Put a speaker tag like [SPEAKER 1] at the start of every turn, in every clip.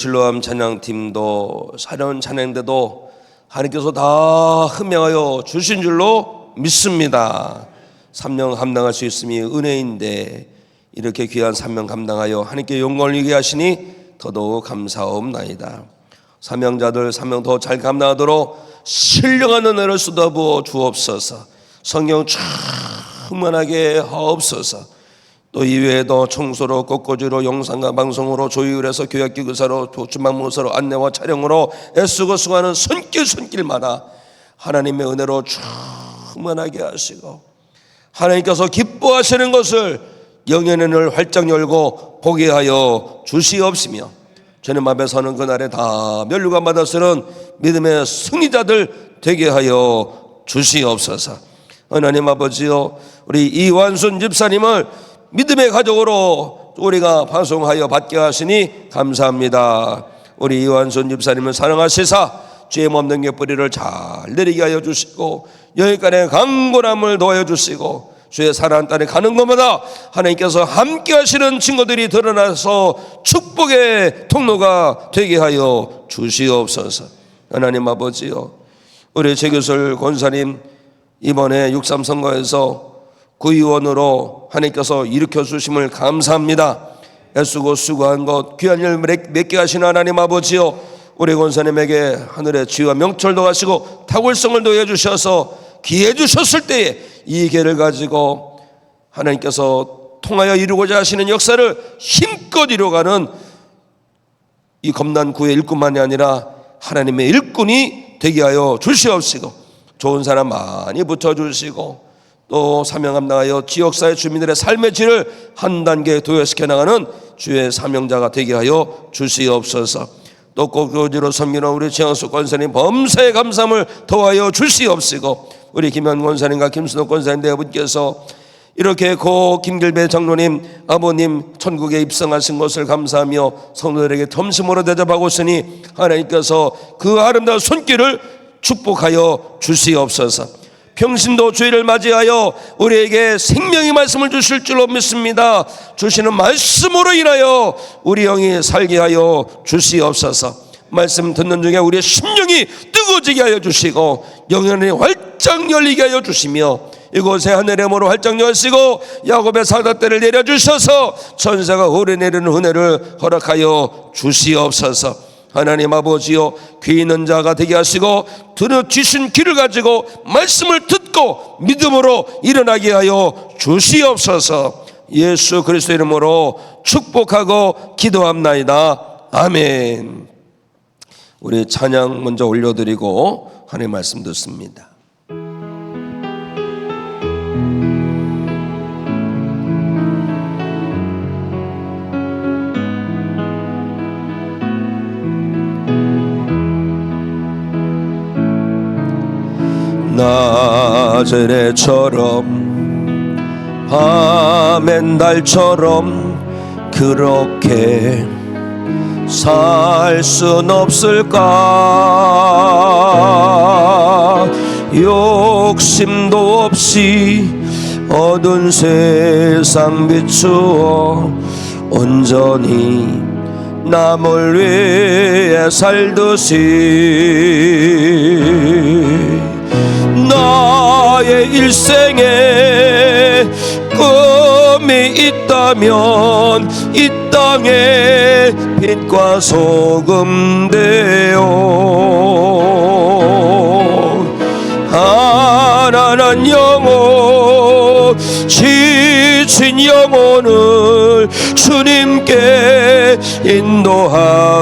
[SPEAKER 1] 실로암 찬양팀도 사려운 찬양인데도 하나님께서 다 흥명하여 주신 줄로 믿습니다. 사명 감당할 수 있음이 은혜인데 이렇게 귀한 사명 감당하여 하나님께 영광을 이기게 하시니 더더욱 감사옵나이다. 사명자들 사명 더 잘 감당하도록 신령한 은혜를 쏟아부어 주옵소서. 성령 충만하게 하옵소서. 또 이외에도 청소로 꽃꽂이로 영상과 방송으로 조율해서 교역기구사로 주방목사로 안내와 촬영으로 애쓰고 수고하는 손길마다 하나님의 은혜로 충만하게 하시고 하나님께서 기뻐하시는 것을 영의 눈을 활짝 열고 보게 하여 주시옵시며 주님 앞에 서는 그날에 다 면류관 받아 쓰는 믿음의 승리자들 되게 하여 주시옵소서. 하나님 아버지요, 우리 이완순 집사님을 믿음의 가족으로 우리가 방송하여 받게 하시니 감사합니다. 우리 이완순 집사님을 사랑하시사 죄 없는 곁뿌리를 잘 내리게 하여 주시고 여기까지 강건함을 도와여 주시고 주의 사랑하는 땅에 가는 것마다 하나님께서 함께 하시는 친구들이 드러나서 축복의 통로가 되게 하여 주시옵소서. 하나님 아버지요, 우리 최규설 권사님 이번에 6.3 선거에서 구의원으로 하나님께서 일으켜 주심을 감사합니다. 애쓰고 수고한 것 귀한 일 맺게 하시는 하나님 아버지요, 우리 권사님에게 하늘의 지혜와 명철도 하시고 탁월성을 더해 주셔서 기회 주셨을 때에 이 기회를 가지고 하나님께서 통하여 이루고자 하시는 역사를 힘껏 이루어가는 이 검단구의 일꾼만이 아니라 하나님의 일꾼이 되게 하여 주시옵시고 좋은 사람 많이 붙여주시고 또 사명 감당하여 지역사회 주민들의 삶의 질을 한 단계 도약시켜 나가는 주의 사명자가 되게 하여 주시옵소서. 또 꽃꽂이로 섬기는 우리 최영수 권사님 범사에 감사함을 더하여 주시옵시고 우리 김현 권사님과 김순옥 권사님 대부분께서 이렇게 고 김길배 장로님 아버님 천국에 입성하신 것을 감사하며 성도들에게 점심으로 대접하고 있으니 하나님께서 그 아름다운 손길을 축복하여 주시옵소서. 평신도 주일을 맞이하여 우리에게 생명의 말씀을 주실 줄로 믿습니다. 주시는 말씀으로 인하여 우리 영이 살게 하여 주시옵소서. 말씀 듣는 중에 우리의 심령이 뜨거워지게 하여 주시고 영혼이 활짝 열리게 하여 주시며 이곳에 하늘의 문을 활짝 여시고 야곱의 사다대를 내려주셔서 천사가 오르내리는 은혜를 허락하여 주시옵소서. 하나님 아버지요, 귀 있는 자가 되게 하시고 들어주신 귀를 가지고 말씀을 듣고 믿음으로 일어나게 하여 주시옵소서. 예수 그리스도 이름으로 축복하고 기도합나이다. 아멘. 우리 찬양 먼저 올려드리고 하나님 말씀 듣습니다. 나즈렛처럼 밤엔 달처럼 그렇게 살 순 없을까. 욕심도 없이 어두운 세상 비추어 온전히 남을 위해 살듯이 나의 일생에 꿈이 있다면 이 땅에 빛과 소금 되어 가난한 영혼 지친 영혼을 주님께 인도하고픈데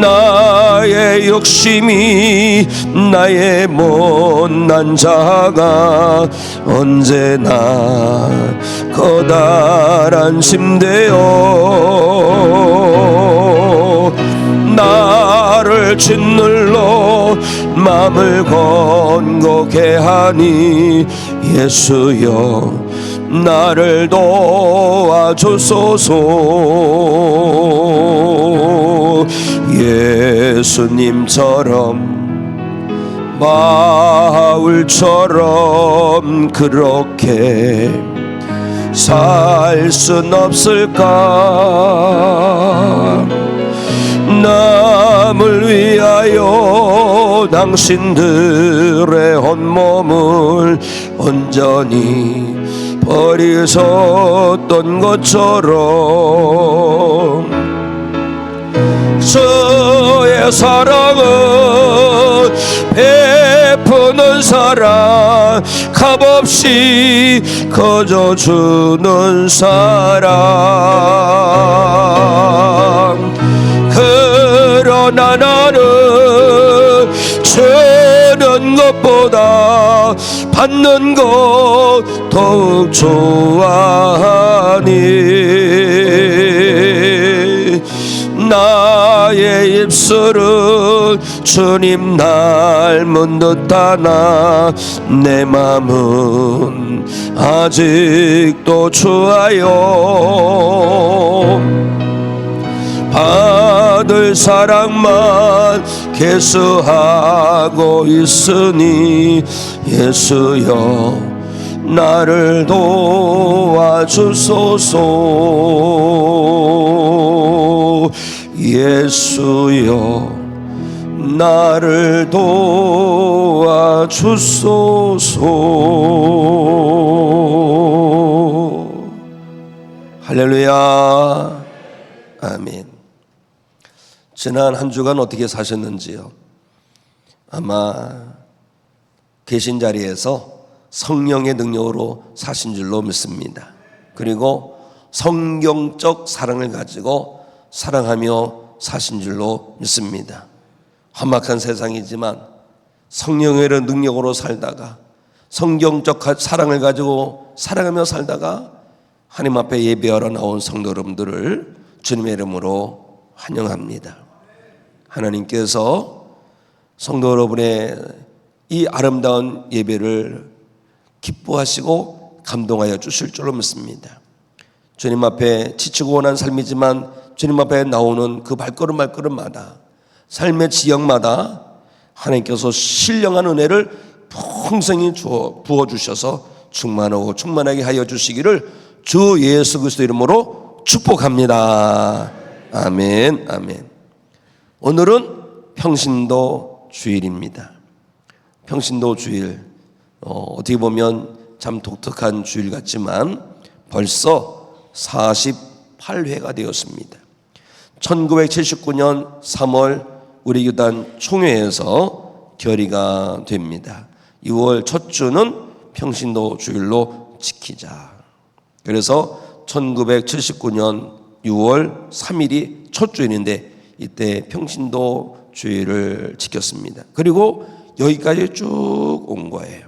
[SPEAKER 1] 나의 욕심이 나의 못난 자가 언제나 커다란 짐되어 나를 짓눌러 맘을 건고게 하니 예수여 나를 도와주소서. 예수님처럼 바울처럼 그렇게 살 순 없을까? 남을 위하여 당신들의 온몸을 온전히 버리셨던 것처럼 저의 사랑은 베푸는 사랑, 값없이 거저주는 사랑. 그러나 나는 주는 것보다 받는 것 더욱 좋아하니 나의 입술은 주님 닮은 듯하나 내 맘은 아직도 좋아요. 받을 사랑만 계수하고 있으니 예수여 나를 도와주소서. 예수여 나를 도와주소서. 할렐루야. 아멘. 지난 한 주간 어떻게 사셨는지요? 아마 계신 자리에서 성령의 능력으로 사신 줄로 믿습니다. 그리고 성경적 사랑을 가지고 사랑하며 사신 줄로 믿습니다. 험악한 세상이지만 성령의 능력으로 살다가 성경적 사랑을 가지고 사랑하며 살다가 하나님 앞에 예배하러 나온 성도 여러분들을 주님의 이름으로 환영합니다. 하나님께서 성도 여러분의 이 아름다운 예배를 기뻐하시고 감동하여 주실 줄로 믿습니다. 주님 앞에 지치고 원한 삶이지만 주님 앞에 나오는 그 발걸음마다 삶의 지역마다 하나님께서 신령한 은혜를 풍성히 부어주셔서 충만하고 충만하게 하여 주시기를 주 예수 그리스도 이름으로 축복합니다. 아멘. 아멘. 오늘은 평신도 주일입니다. 평신도 주일, 어떻게 보면 참 독특한 주일 같지만 벌써 48회가 되었습니다. 1979년 3월 우리 교단 총회에서 결의가 됩니다. 6월 첫 주는 평신도 주일로 지키자. 그래서 1979년 6월 3일이 첫 주일인데 이때 평신도 주일을 지켰습니다. 그리고 여기까지 쭉 온 거예요.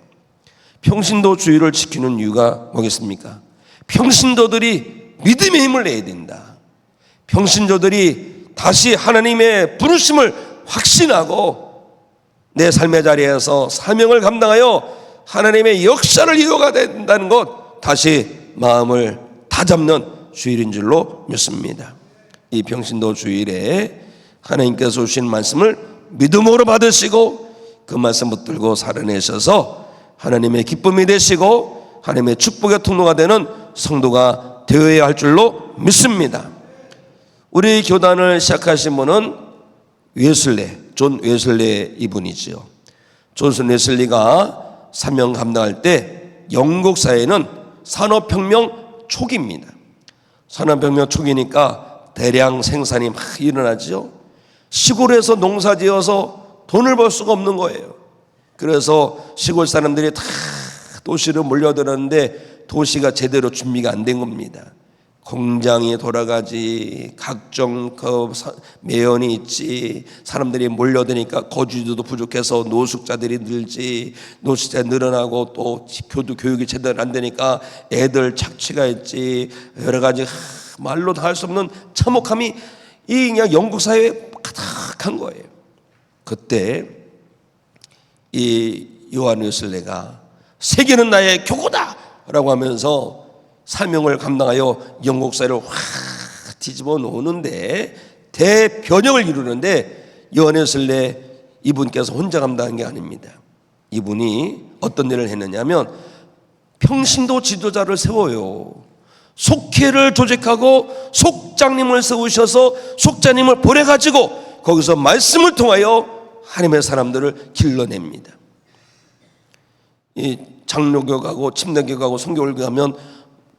[SPEAKER 1] 평신도 주일을 지키는 이유가 뭐겠습니까? 평신도들이 믿음의 힘을 내야 된다. 평신도들이 다시 하나님의 부르심을 확신하고 내 삶의 자리에서 사명을 감당하여 하나님의 역사를 이어가야 된다는 것, 다시 마음을 다잡는 주일인 줄로 믿습니다. 이 평신도 주일에 하나님께서 주신 말씀을 믿음으로 받으시고 그 말씀 붙들고 살아내셔서 하나님의 기쁨이 되시고 하나님의 축복의 통로가 되는 성도가 되어야 할 줄로 믿습니다. 우리 교단을 시작하신 분은 웨슬레, 존 웨슬레 이분이지요. 존 웨슬리가 사명 감당할 때 영국 사회는 산업혁명 초기입니다. 산업혁명 초기니까 대량 생산이 막 일어나죠. 시골에서 농사지어서 돈을 벌 수가 없는 거예요. 그래서 시골 사람들이 다 도시로 몰려들었는데 도시가 제대로 준비가 안 된 겁니다. 공장이 돌아가지, 각종 매연이 있지, 사람들이 몰려드니까 거주지도 부족해서 노숙자들이 늘지, 노숙자 늘어나고 또 교육이 제대로 안 되니까 애들 착취가 있지, 여러 가지 말로 다 할 수 없는 참혹함이 이 그냥 영국 사회에 가득한 거예요. 그때 이 요한 웨슬레가 세계는 나의 교구다라고 하면서 사명을 감당하여 영국 사회를 확 뒤집어 놓는데 대변혁을 이루는데 요한 웨슬레 이분께서 혼자 감당한 게 아닙니다. 이분이 어떤 일을 했느냐면 평신도 지도자를 세워요. 속회를 조직하고 속장님을 세우셔서 속장님을 보내가지고 거기서 말씀을 통하여 하나님의 사람들을 길러냅니다. 이 장로교가고 침례교가고 성교교회 가면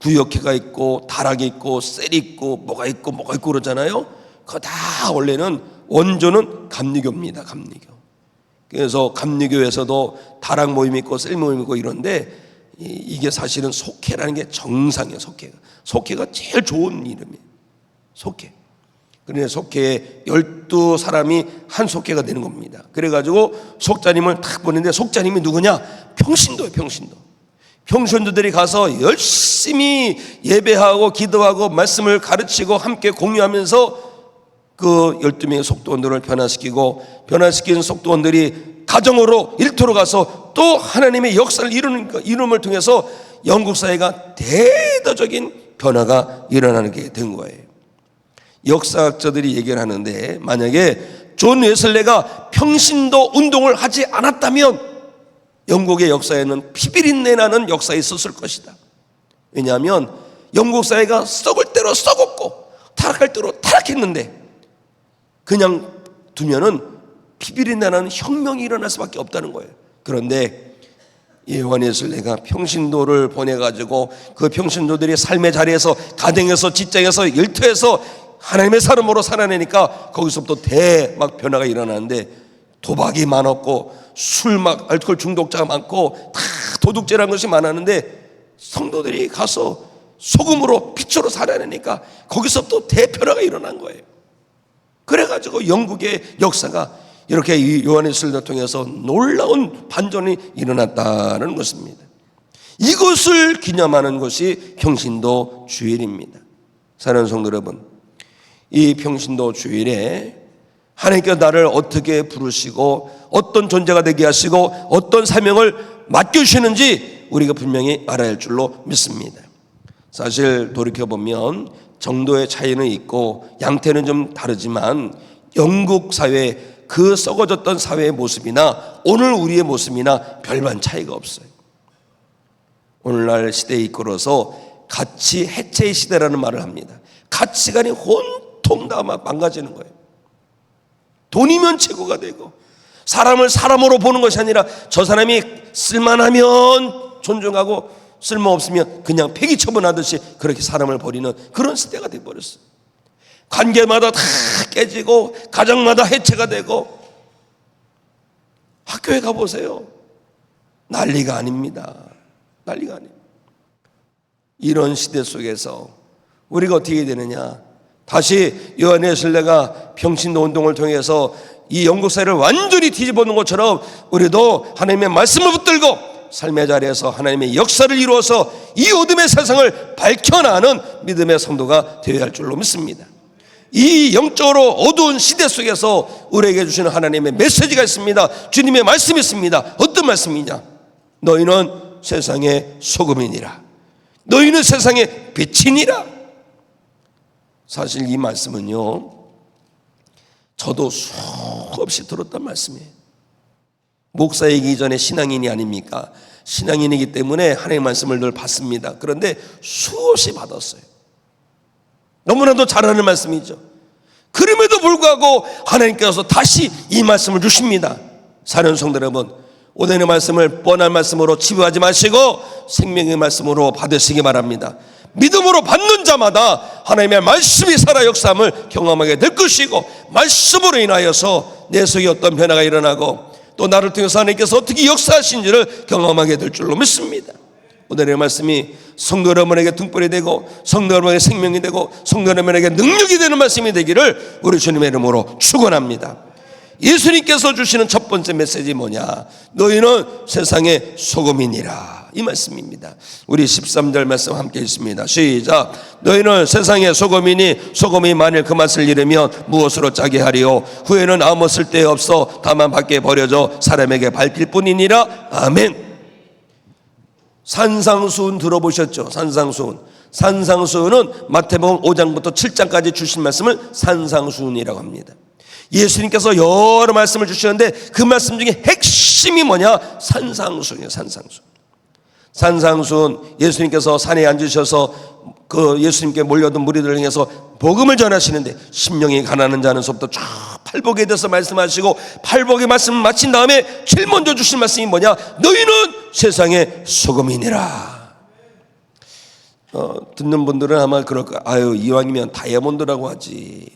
[SPEAKER 1] 구역회가 있고 다락이 있고 셀이 있고 뭐가 있고 그러잖아요. 그거 다 원래는 원조는 감리교입니다. 감리교. 그래서 감리교에서도 다락 모임 있고 셀 모임 있고 이런데 이게 사실은 속회라는 게 정상이에요. 속회가 제일 좋은 이름이에요. 속회. 그러니 속회에 12사람이 한 속회가 되는 겁니다. 그래가지고 속자님을 탁 보는데 속자님이 누구냐? 평신도예요. 평신도들이 가서 열심히 예배하고 기도하고 말씀을 가르치고 함께 공유하면서 그 12명의 속도원들을 변화시킨 속도원들이 가정으로 일터로 가서 또 하나님의 역사를 이룸을 통해서 영국 사회가 대대적인 변화가 일어나는 게 된 거예요. 역사학자들이 얘기를 하는데 만약에 존 웨슬레가 평신도 운동을 하지 않았다면 영국의 역사에는 피비린내 나는 역사가 있었을 것이다. 왜냐하면 영국 사회가 썩을 대로 썩었고 타락할 대로 타락했는데 그냥 두면은 피비린내 나는 혁명이 일어날 수밖에 없다는 거예요. 그런데 요한 웨슬레가 평신도를 보내가지고 그 평신도들이 삶의 자리에서 가정에서 직장에서 일터에서 하나님의 사람으로 살아내니까 거기서부터 대막 변화가 일어나는데 도박이 많았고 알코올 중독자가 많고 다 도둑질한 것이 많았는데 성도들이 가서 소금으로 빛으로 살아내니까 거기서부터 대변화가 일어난 거예요. 그래가지고 영국의 역사가 이렇게 요한 웨슬레를 통해서 놀라운 반전이 일어났다는 것입니다. 이것을 기념하는 것이 평신도 주일입니다. 사랑하는 성도 여러분, 이 평신도 주일에 하나님께서 나를 어떻게 부르시고 어떤 존재가 되게 하시고 어떤 사명을 맡겨주시는지 우리가 분명히 알아야 할 줄로 믿습니다. 사실 돌이켜보면 정도의 차이는 있고 양태는 좀 다르지만 영국 사회 그 썩어졌던 사회의 모습이나 오늘 우리의 모습이나 별반 차이가 없어요. 오늘날 시대에 이끌어서 가치 해체의 시대라는 말을 합니다. 가치관이 혼통 다 망가지는 거예요. 돈이면 최고가 되고 사람을 사람으로 보는 것이 아니라 저 사람이 쓸만하면 존중하고 쓸모없으면 그냥 폐기 처분하듯이 그렇게 사람을 버리는 그런 시대가 되어버렸어요. 관계마다 다 깨지고 가정마다 해체가 되고 학교에 가보세요. 난리가 아닙니다. 난리가 아닙니다. 이런 시대 속에서 우리가 어떻게 되느냐, 다시 요한 웨슬레가 평신도 운동을 통해서 이 영국 사회를 완전히 뒤집어 놓은 것처럼 우리도 하나님의 말씀을 붙들고 삶의 자리에서 하나님의 역사를 이루어서 이 어둠의 세상을 밝혀나가는 믿음의 성도가 되어야 할 줄로 믿습니다. 이 영적으로 어두운 시대 속에서 우리에게 주시는 하나님의 메시지가 있습니다. 주님의 말씀이 있습니다. 어떤 말씀이냐? 너희는 세상의 소금이니라. 너희는 세상의 빛이니라. 사실 이 말씀은요, 저도 수없이 들었던 말씀이에요. 목사이기 전에 신앙인이 아닙니까? 신앙인이기 때문에 하나님의 말씀을 늘 받습니다. 그런데 수없이 받았어요. 너무나도 잘하는 말씀이죠. 그럼에도 불구하고 하나님께서 다시 이 말씀을 주십니다. 사랑하는 성도 여러분, 오늘의 말씀을 뻔한 말씀으로 치부하지 마시고 생명의 말씀으로 받으시기 바랍니다. 믿음으로 받는 자마다 하나님의 말씀이 살아 역사함을 경험하게 될 것이고, 말씀으로 인하여서 내 속에 어떤 변화가 일어나고 또 나를 통해서 하나님께서 어떻게 역사하신지를 경험하게 될 줄로 믿습니다. 오늘의 말씀이 성도 여러분에게 등불이 되고 성도 여러분에게 생명이 되고 성도 여러분에게 능력이 되는 말씀이 되기를 우리 주님의 이름으로 축원합니다. 예수님께서 주시는 첫 번째 메시지 뭐냐? 너희는 세상의 소금이니라, 이 말씀입니다. 우리 13절 말씀 함께 있습니다. 시작. 너희는 세상의 소금이니 소금이 만일 그 맛을 잃으면 무엇으로 짜게 하리요? 후에는 아무 쓸데없어 다만 밖에 버려져 사람에게 밟힐 뿐이니라. 아멘. 산상수훈 들어보셨죠? 산상수훈은 마태복음 5장부터 7장까지 주신 말씀을 산상수훈이라고 합니다. 예수님께서 여러 말씀을 주시는데 그 말씀 중에 핵심이 뭐냐? 산상수훈이에요. 산상수훈. 예수님께서 산에 앉으셔서 그 예수님께 몰려든 무리들을 향해서 복음을 전하시는데 심령이 가난한 자는서부터 쭉 팔복에 대해서 말씀하시고 팔복의 말씀을 마친 다음에 제일 먼저 주신 말씀이 뭐냐? 너희는 세상의 소금이니라. 듣는 분들은 아마 그럴 거야. 아유, 이왕이면 다이아몬드라고 하지.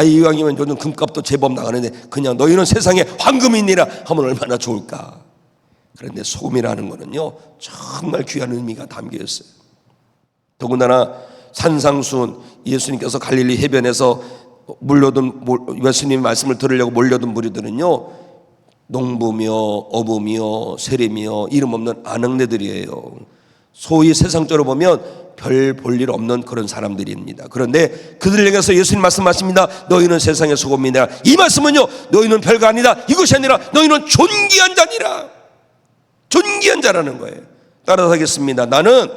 [SPEAKER 1] 이왕이면 요즘 금값도 제법 나가는데 그냥 너희는 세상의 황금이니라 하면 얼마나 좋을까. 그런데 소금이라는 거는요 정말 귀한 의미가 담겨 있어요. 더군다나 산상수훈, 예수님께서 갈릴리 해변에서 예수님 말씀을 들으려고 몰려든 무리들은요 농부며 어부며 세리며 이름 없는 아낙네들이에요. 소위 세상적으로 보면 별 볼 일 없는 그런 사람들입니다. 그런데 그들에게서 예수님 말씀하십니다. 너희는 세상의 소금이니라. 이 말씀은요 너희는 별거 아니다. 이것이 아니라 너희는 존귀한 자니라. 존귀한 자라는 거예요. 따라서 하겠습니다. 나는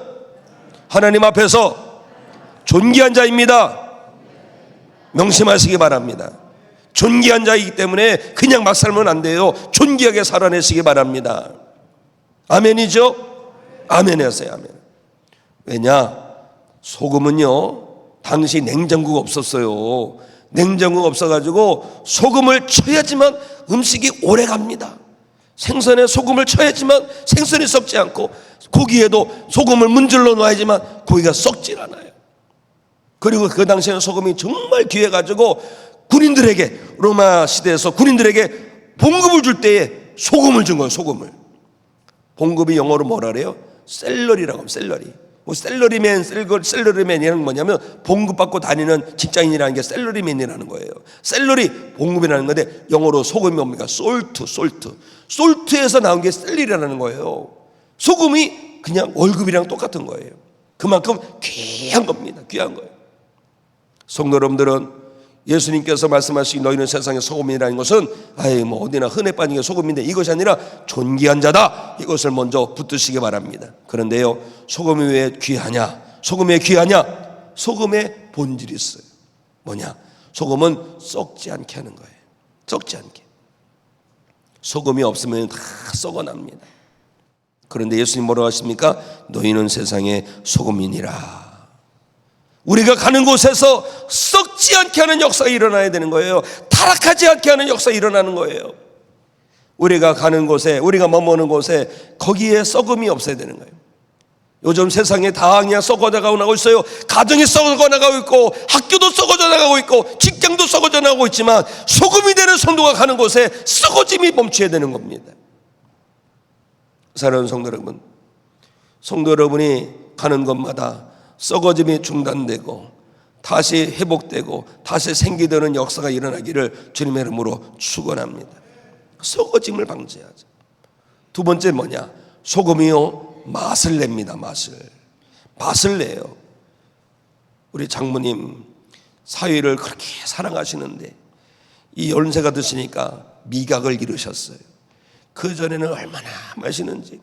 [SPEAKER 1] 하나님 앞에서 존귀한 자입니다. 명심하시기 바랍니다. 존귀한 자이기 때문에 그냥 막 살면 안 돼요. 존귀하게 살아내시기 바랍니다. 아멘이죠? 아멘 하세요. 아멘. 왜냐? 소금은요 당시 냉장고가 없었어요. 냉장고가 없어가지고 소금을 쳐야지만 음식이 오래 갑니다. 생선에 소금을 쳐야지만 생선이 썩지 않고, 고기에도 소금을 문질러 놔야지만 고기가 썩질 않아요. 그리고 그 당시에는 소금이 정말 귀해가지고 군인들에게, 로마 시대에서 군인들에게 봉급을 줄 때에 소금을 준 거예요. 소금을. 봉급이 영어로 뭐라 그래요? 셀러리라고 하면 셀러리. 뭐 셀러리맨이라는 뭐냐면 봉급받고 다니는 직장인이라는 게 셀러리맨이라는 거예요. 셀러리, 봉급이라는 건데 영어로 소금이 뭡니까? 솔트에서 나온 게 셀러리라는 거예요. 소금이 그냥 월급이랑 똑같은 거예요. 그만큼 귀한 겁니다. 귀한 거예요. 성도 여러분들은 예수님께서 말씀하신 너희는 세상의 소금이라는 것은 뭐 어디나 흔해 빠진 게 소금인데 이것이 아니라 존귀한 자다, 이것을 먼저 붙드시기 바랍니다. 그런데요 소금이 왜 귀하냐? 소금이 왜 귀하냐? 소금의 본질이 있어요. 뭐냐? 소금은 썩지 않게 하는 거예요. 썩지 않게. 소금이 없으면 다 썩어납니다. 그런데 예수님 뭐라고 하십니까? 너희는 세상의 소금이니라. 우리가 가는 곳에서 썩지 않게 하는 역사가 일어나야 되는 거예요. 타락하지 않게 하는 역사가 일어나는 거예요. 우리가 가는 곳에, 우리가 머무는 곳에 거기에 썩음이 없어야 되는 거예요. 요즘 세상에 다 그냥 썩어져 가고 있어요. 가정이 썩어져 나가고 있고, 학교도 썩어져 나가고 있고, 직장도 썩어져 나가고 있지만 소금이 되는 성도가 가는 곳에 썩어짐이 멈춰야 되는 겁니다. 사랑하는 성도 여러분, 성도 여러분이 가는 곳마다 썩어짐이 중단되고 다시 회복되고 다시 생기되는 역사가 일어나기를 주님의 이름으로 축원합니다. 썩어짐을 방지하죠. 두 번째 뭐냐? 소금이요 맛을 냅니다. 맛을 내요. 우리 장모님 사위를 그렇게 사랑하시는데 이 연세가 드시니까 미각을 잃으셨어요. 그전에는 얼마나 맛있는지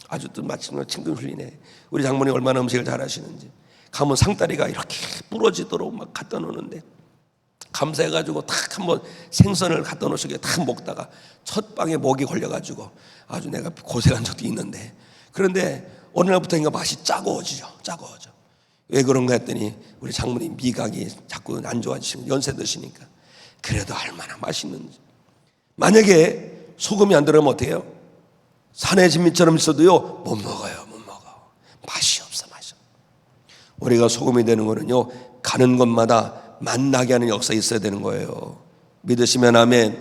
[SPEAKER 1] 아주 또 마침내 친근 흘리네. 우리 장모님 얼마나 음식을 잘하시는지. 가면 상다리가 이렇게 부러지도록 막 갖다 놓는데 감사해가지고 탁 한번 생선을 갖다 놓으시게 탁 먹다가 첫 방에 목이 걸려가지고 아주 내가 고생한 적도 있는데, 그런데 어느 날부터인가 맛이 짜고워지죠. 왜 그런가 했더니 우리 장모님 미각이 자꾸 안 좋아지시고 연세 드시니까. 그래도 얼마나 맛있는지. 만약에 소금이 안 들어가면 어떻게 해요? 산의 진미처럼 있어도요 못 먹어요. 맛이 없어. 우리가 소금이 되는 거는요 가는 곳마다 만나게 하는 역사가 있어야 되는 거예요. 믿으시면 아멘.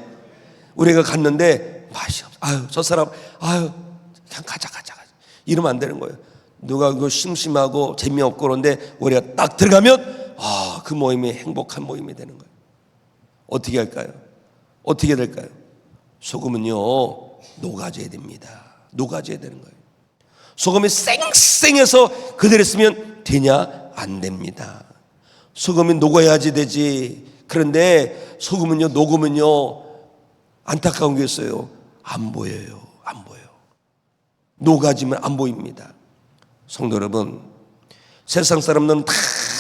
[SPEAKER 1] 우리가 갔는데 맛이 없어. 저 사람 그냥 가자 이러면 안 되는 거예요. 누가 그 심심하고 재미없고 그런데 우리가 딱 들어가면 그 모임이 행복한 모임이 되는 거예요. 어떻게 할까요? 어떻게 될까요? 소금은요 녹아져야 됩니다. 녹아져야 되는 거예요. 소금이 쌩쌩해서 그대로 있으면 되냐? 안 됩니다. 소금이 녹아야지 되지. 그런데 소금은요 녹으면요 안타까운 게 있어요. 안 보여요. 녹아지면 안 보입니다. 성도 여러분, 세상 사람들은 다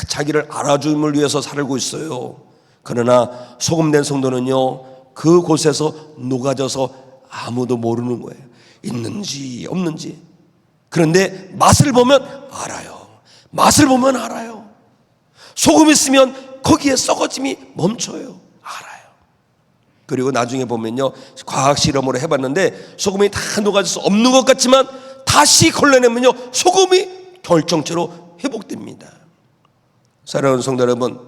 [SPEAKER 1] 자기를 알아줌을 위해서 살고 있어요. 그러나 소금된 성도는요 그곳에서 녹아져서 아무도 모르는 거예요. 있는지 없는지. 그런데 맛을 보면 알아요. 맛을 보면 알아요. 소금이 있으면 거기에 썩어짐이 멈춰요. 알아요. 그리고 나중에 보면요, 과학 실험으로 해봤는데 소금이 다 녹아져서 없는 것 같지만 다시 걸러내면요, 소금이 결정체로 회복됩니다. 사랑하는 성도 여러분,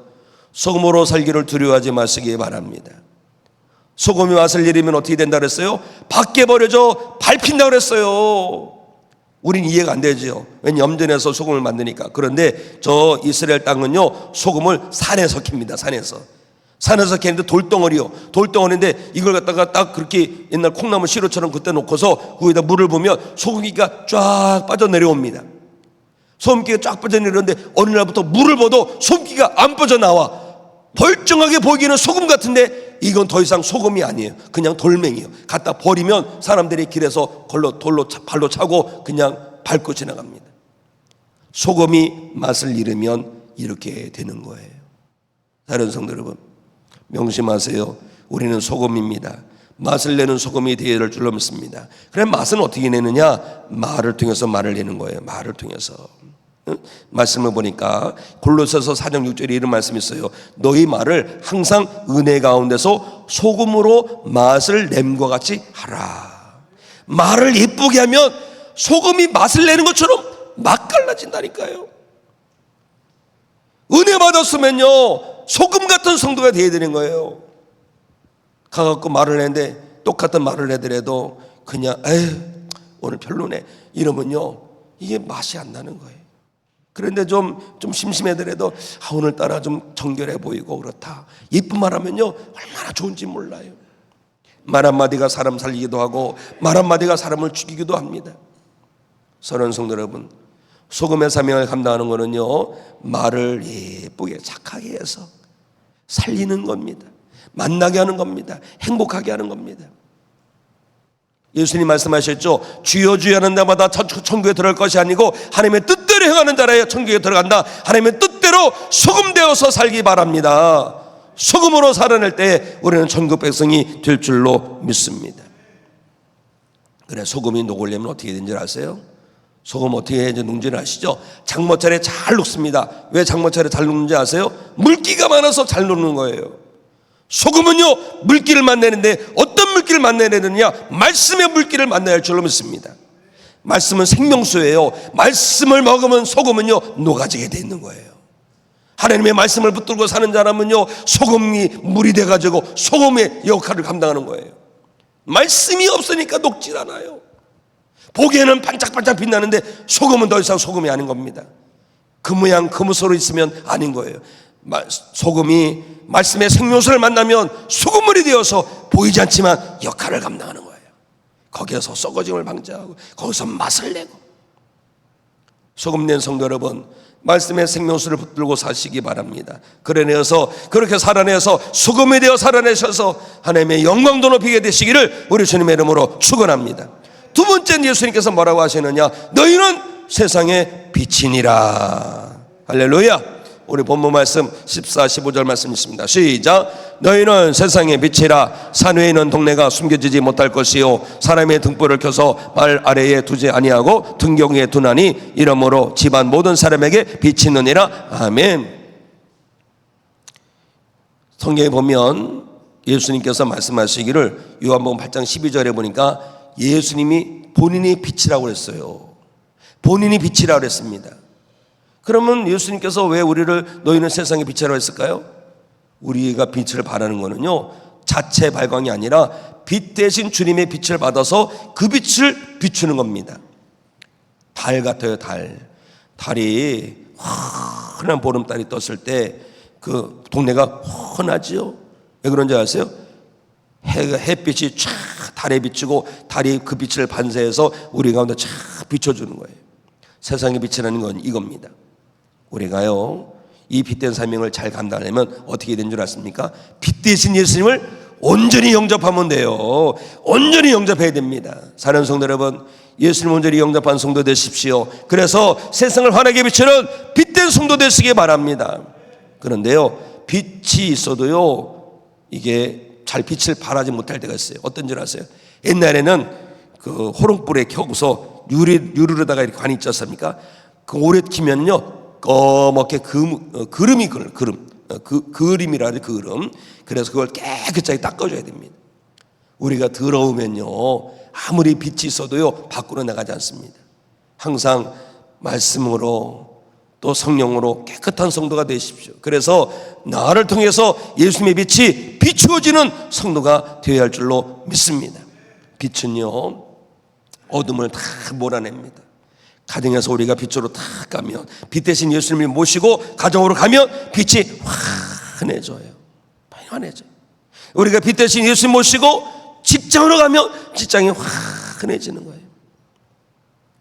[SPEAKER 1] 소금으로 살기를 두려워하지 마시기 바랍니다. 소금이 맛을 잃으면 어떻게 된다 그랬어요? 밖에 버려져 밟힌다 그랬어요. 우린 이해가 안 되죠. 왜냐하면 염전에서 소금을 만드니까. 그런데 저 이스라엘 땅은요, 소금을 산에서 캡니다. 산에서 캐는데 돌덩어리인데 이걸 갖다가 딱 그렇게 옛날 콩나물 시루처럼 그때 놓고서 거기다 물을 부으면 소금기가 쫙 빠져내려옵니다. 소금기가 쫙 빠져내려오는데 어느 날부터 물을 부어도 소금기가 안 빠져나와. 멀쩡하게 보이기는 소금 같은데 이건 더 이상 소금이 아니에요. 그냥 돌멩이에요. 갖다 버리면 사람들이 길에서 발로 차고 그냥 밟고 지나갑니다. 소금이 맛을 잃으면 이렇게 되는 거예요. 다른 성도 여러분, 명심하세요. 우리는 소금입니다. 맛을 내는 소금이 되어야 할 줄로 믿습니다. 그럼 맛은 어떻게 내느냐? 말을 통해서 말을 내는 거예요. 말을 통해서. 말씀을 보니까 골로새서 4장 6절에 이런 말씀이 있어요. 너희 말을 항상 은혜 가운데서 소금으로 맛을 냄과 같이 하라. 말을 예쁘게 하면 소금이 맛을 내는 것처럼 맛깔나진다니까요. 은혜 받았으면요, 소금 같은 성도가 되어야 되는 거예요. 가갖고 말을 했는데 똑같은 말을 해더라도 그냥 에휴 오늘 별로네 이러면요, 이게 맛이 안 나는 거예요. 그런데 좀 심심해더라도 오늘따라 좀 정결해 보이고 그렇다, 예쁜 말 하면요 얼마나 좋은지 몰라요. 말 한마디가 사람 살리기도 하고 말 한마디가 사람을 죽이기도 합니다. 사랑하는 성도 여러분, 소금의 사명을 감당하는 것은요, 말을 예쁘게 착하게 해서 살리는 겁니다. 만나게 하는 겁니다. 행복하게 하는 겁니다. 예수님 말씀하셨죠. 주여 주여 하는 자마다 천국에 들어갈 것이 아니고 하나님의 뜻대로 행하는 자라야 천국에 들어간다. 하나님의 뜻대로 소금되어서 살기 바랍니다. 소금으로 살아낼 때 우리는 천국 백성이 될 줄로 믿습니다. 그래, 소금이 녹으려면 어떻게 되는지 아세요? 소금 어떻게 해야지 녹는지 아시죠? 장모차례 잘 녹습니다. 왜 장모차례 잘 녹는지 아세요? 물기가 많아서 잘 녹는 거예요. 소금은요 물기를 만내는데 어떤 물기를 만내느냐? 말씀의 물기를 만나야 할 줄로 믿습니다. 말씀은 생명수예요. 말씀을 먹으면 소금은요 녹아지게 돼 있는 거예요. 하나님의 말씀을 붙들고 사는 사람은요 소금이 물이 돼가지고 소금의 역할을 감당하는 거예요. 말씀이 없으니까 녹질 않아요. 보기에는 반짝반짝 빛나는데 소금은 더 이상 소금이 아닌 겁니다. 그 모양 그 모습으로 있으면 아닌 거예요. 소금이 말씀의 생명수를 만나면 소금물이 되어서 보이지 않지만 역할을 감당하는 거예요. 거기에서 썩어짐을 방지하고 거기서 맛을 내고. 소금 낸 성도 여러분, 말씀의 생명수를 붙들고 사시기 바랍니다. 그렇게 살아내서 소금이 되어 살아내셔서 하나님의 영광도 높이게 되시기를 우리 주님의 이름으로 축원합니다. 두 번째는 예수님께서 뭐라고 하시느냐? 너희는 세상의 빛이니라. 할렐루야. 우리 본문 말씀 14, 15절 말씀 있습니다. 시작. 너희는 세상의 빛이라. 산 위에 있는 동네가 숨겨지지 못할 것이요 사람의 등불을 켜서 발 아래에 두지 아니하고 등경 위에 두나니 이러므로 집안 모든 사람에게 빛이 있느니라. 아멘. 성경에 보면 예수님께서 말씀하시기를 요한복음 8장 12절에 보니까 예수님이 본인이 빛이라고 그랬어요. 본인이 빛이라고 그랬습니다. 그러면 예수님께서 왜 우리를 너희는 세상의 빛이라고 했을까요? 우리가 빛을 발하는 거는요 자체 발광이 아니라 빛 대신 주님의 빛을 받아서 그 빛을 비추는 겁니다. 달 같아요. 달이 환한 보름달이 떴을 때 그 동네가 환하지요. 왜 그런지 아세요? 햇빛이 쫙 달에 비추고 달이 그 빛을 반사해서 우리 가운데 쫙 비춰주는 거예요. 세상의 빛이라는 건 이겁니다. 우리가요 이 빛된 사명을 잘 감당하려면 어떻게 된 줄 아십니까? 빛 대신 예수님을 온전히 영접하면 돼요. 온전히 영접해야 됩니다. 사랑하는 성도 여러분, 예수님 온전히 영접한 성도 되십시오. 그래서 세상을 환하게 비추는 빛된 성도 되시기 바랍니다. 그런데요 빛이 있어도요 이게 잘 빛을 발하지 못할 때가 있어요. 어떤 줄 아세요? 옛날에는 그 호롱불에 켜고서 유리로다가 이렇게 관이 있지 않습니까? 그 오래 키면요 검게 그름이 그림이라 하죠. 그름. 그래서 그걸 깨끗하게 닦아줘야 됩니다. 우리가 더러우면요, 아무리 빛이 있어도요 밖으로 나가지 않습니다. 항상 말씀으로 또 성령으로 깨끗한 성도가 되십시오. 그래서 나를 통해서 예수님의 빛이 비추어지는 성도가 되어야 할 줄로 믿습니다. 빛은요 어둠을 다 몰아냅니다. 가정에서 우리가 빛으로 다 가면, 빛 대신 예수님을 모시고 가정으로 가면 빛이 환해져요. 환해져요. 우리가 빛 대신 예수님 모시고 직장으로 가면 직장이 환해지는 거예요.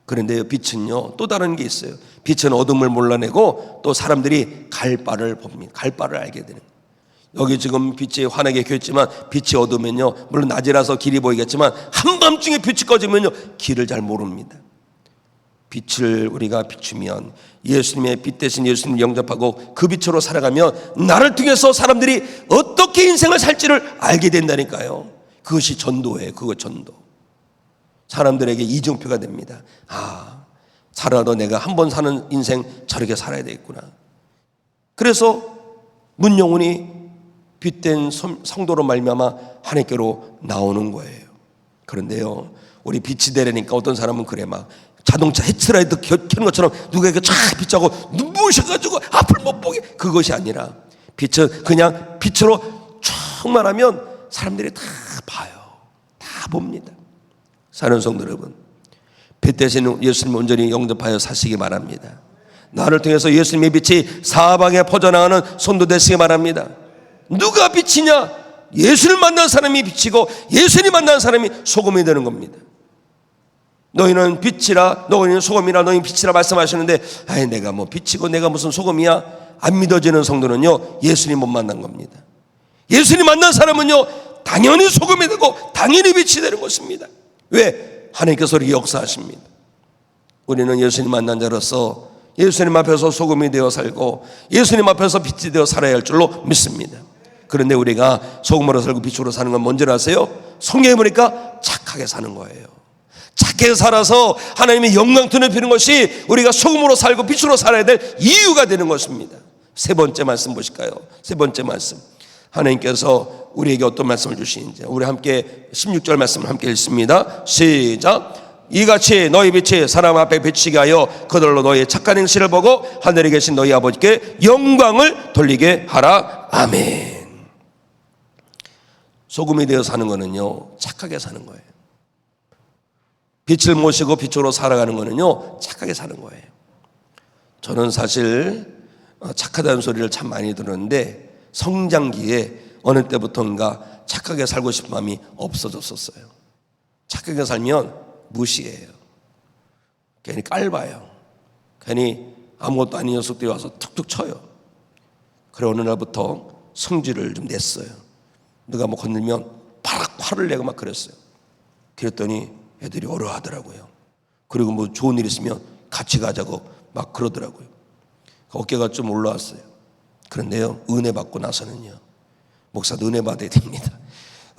[SPEAKER 1] 그런데요, 빛은요 또 다른 게 있어요. 빛은 어둠을 몰라내고 또 사람들이 갈 바를 봅니다. 갈 바를 알게 되는 거예요. 여기 지금 빛이 환하게 켜있지만 빛이 어두우면요, 물론 낮이라서 길이 보이겠지만 한밤중에 빛이 꺼지면요 길을 잘 모릅니다. 빛을 우리가 비추면, 예수님의 빛 대신 예수님을 영접하고 그 빛으로 살아가면 나를 통해서 사람들이 어떻게 인생을 살지를 알게 된다니까요. 그것이 전도예요. 그거 전도. 사람들에게 이정표가 됩니다. 아, 살아도 내가 한 번 사는 인생 저렇게 살아야 되겠구나. 그래서 문영훈이 빛된 성도로 말미암아 하나님께로 나오는 거예요. 그런데요, 우리 빛이 되려니까 어떤 사람은 그래, 막 자동차 헤드라이트 켜는 것처럼 누구에게 쫙 빛하고 눈부셔가지고 앞을 못 보게. 그것이 아니라 빛은 그냥 빛으로 충만하면 사람들이 다 봐요. 다 봅니다. 사는 성도 여러분, 빛 대신 예수님을 온전히 영접하여 사시기 바랍니다. 나를 통해서 예수님의 빛이 사방에 퍼져나가는 성도 되시기 바랍니다. 누가 빛이냐? 예수를 만난 사람이 빛이고 예수님 만난 사람이 소금이 되는 겁니다. 너희는 빛이라, 너희는 소금이라, 너희는 빛이라 말씀하시는데, 아이 내가 뭐 빛이고 내가 무슨 소금이야? 안 믿어지는 성도는요 예수님 못 만난 겁니다. 예수님 만난 사람은요 당연히 소금이 되고 당연히 빛이 되는 것입니다. 왜? 하나님께서 이렇게 역사하십니다. 우리는 예수님 만난 자로서 예수님 앞에서 소금이 되어 살고 예수님 앞에서 빛이 되어 살아야 할 줄로 믿습니다. 그런데 우리가 소금으로 살고 빛으로 사는 건 뭔지 아세요? 성경에 보니까 착하게 사는 거예요. 착하게 살아서 하나님의 영광 드러내는 것이 우리가 소금으로 살고 빛으로 살아야 될 이유가 되는 것입니다. 세 번째 말씀 보실까요? 세 번째 말씀, 하나님께서 우리에게 어떤 말씀을 주시는지 우리 함께 16절 말씀을 함께 읽습니다. 시작. 이같이 너희 빛이 사람 앞에 비치게 하여 그들로 너희 착한 행실을 보고 하늘에 계신 너희 아버지께 영광을 돌리게 하라. 아멘. 소금이 되어 사는 거는요 착하게 사는 거예요. 빛을 모시고 빛으로 살아가는 거는요 착하게 사는 거예요. 저는 사실 착하다는 소리를 참 많이 들었는데 성장기에 어느 때부터인가 착하게 살고 싶은 마음이 없어졌었어요. 착하게 살면 무시해요. 괜히 깔봐요. 괜히 아무것도 아닌 녀석들이 와서 툭툭 쳐요. 그래 어느 날부터 성질을 좀 냈어요. 누가 뭐 건들면 파락 화를 내고 막 그랬어요. 그랬더니 애들이 어려워하더라고요. 그리고 뭐 좋은 일 있으면 같이 가자고 막 그러더라고요. 어깨가 좀 올라왔어요. 그런데요 은혜 받고 나서는요, 목사도 은혜 받아야 됩니다.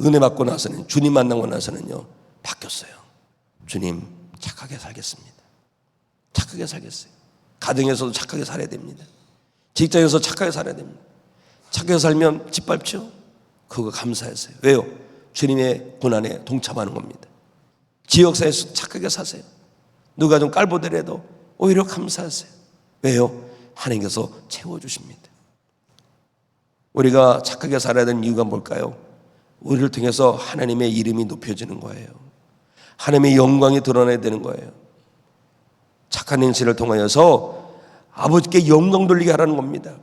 [SPEAKER 1] 은혜 받고 나서는, 주님 만나고 나서는요 바뀌었어요. 주님 착하게 살겠습니다. 착하게 살겠어요. 가정에서도 착하게 살아야 됩니다. 직장에서 착하게 살아야 됩니다. 착하게 살면 짓밟죠? 그거 감사했어요. 왜요? 주님의 고난에 동참하는 겁니다. 지역사회에서 착하게 사세요. 누가 좀 깔보더라도 오히려 감사하세요. 왜요? 하나님께서 채워주십니다. 우리가 착하게 살아야 되는 이유가 뭘까요? 우리를 통해서 하나님의 이름이 높여지는 거예요. 하나님의 영광이 드러나야 되는 거예요. 착한 행실을 통하여서 아버지께 영광 돌리게 하라는 겁니다.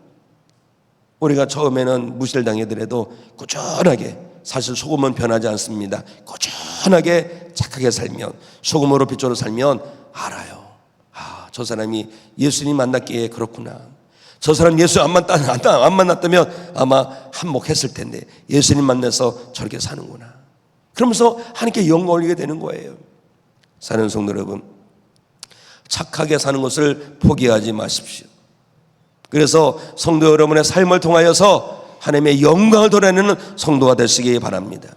[SPEAKER 1] 우리가 처음에는 무시를 당하더라도 꾸준하게, 사실 소금은 변하지 않습니다. 꾸준하게 착하게 살면, 소금으로 빛으로 살면 알아요. 아, 저 사람이 예수님 만났기에 그렇구나. 저 사람 예수 안 만났다면 아마 한몫했을 텐데 예수님 만나서 저렇게 사는구나. 그러면서 하나님께 영광 올리게 되는 거예요. 사는 성도 여러분, 착하게 사는 것을 포기하지 마십시오. 그래서 성도 여러분의 삶을 통하여서 하나님의 영광을 드러내는 성도가 되시기 바랍니다.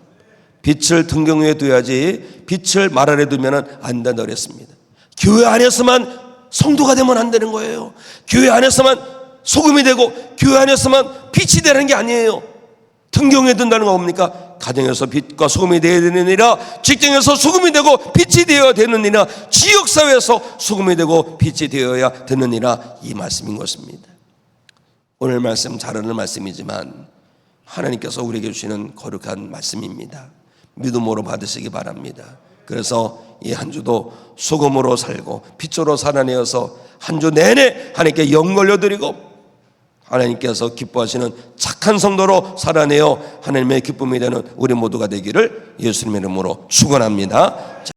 [SPEAKER 1] 빛을 등경 위에 둬야지 빛을 말 아래 두면 안 된다고 그랬습니다. 교회 안에서만 성도가 되면 안 되는 거예요. 교회 안에서만 소금이 되고 교회 안에서만 빛이 되는 게 아니에요. 등경에 든다는 건 뭡니까? 가정에서 빛과 소금이 되어야 되느니라, 직장에서 소금이 되고 빛이 되어야 되느니라, 지역사회에서 소금이 되고 빛이 되어야 되느니라, 이 말씀인 것입니다. 오늘 말씀 잘 아는 말씀이지만 하나님께서 우리에게 주시는 거룩한 말씀입니다. 믿음으로 받으시기 바랍니다. 그래서 이 한 주도 소금으로 살고 빛으로 살아내어서 한 주 내내 하나님께 영 걸려드리고 하나님께서 기뻐하시는 착한 성도로 살아내어 하나님의 기쁨이 되는 우리 모두가 되기를 예수님의 이름으로 축원합니다.